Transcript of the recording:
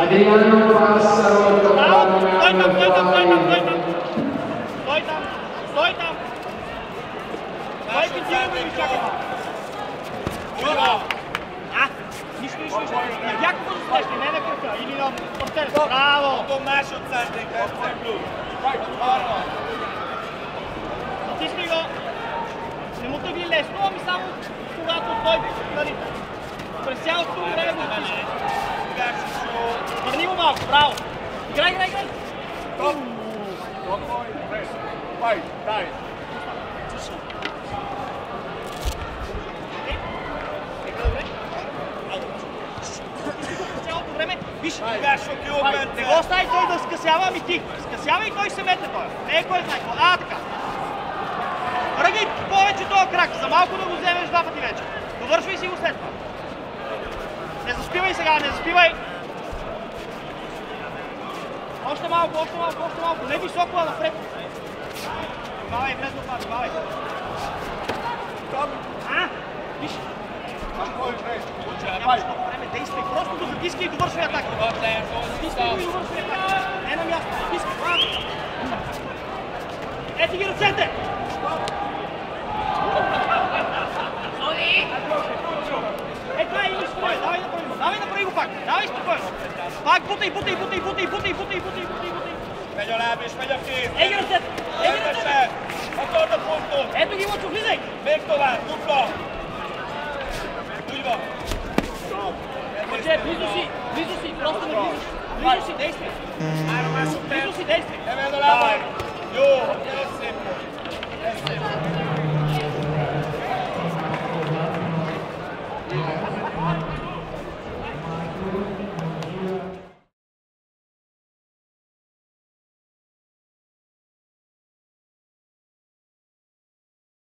Adriano Passaro, Stai tam! Stai che тия ми чакаме! Нищо. Якобы засреща, не на кръка или на партер. Браво! Маш от центъра, Натисни го! Не му тъгли лесно, ами само когато дойде. През цялото време го натисни. Върни го малко, браво! Играй! Стоп! Пай, дай! Виж, не го остави той да скъсява, ами ти. Скъсява и той се мете той. Не е кой знае. Така. Ръгай повече този крак, за малко да го вземеш два пъти вече. Довършвай си го след това. Не заспивай сега, не заспивай. Още малко. Не високо, а напред. Бавай, влезно това, бавай. Виж. Нямаш много време, действай. Просто го затискай и довършвай атака. Затискай го и довършвай атака. Не на място, затискай. Ети ги ръцете! Това е, имаш спокойно. Давай направи го пак. Давай спокойно. Пак бутай. Megy a láb és megy a kéz. Egy röcet! Akard a pontot. Ето ги, Лъчо, влизай! Még tovább, dupla. Úgy van. Мъже, близо си, просто не близо. Близо си, действай. Близо си, действай. Emeld a lábad. Jó, ez szép volt. Ez szép volt.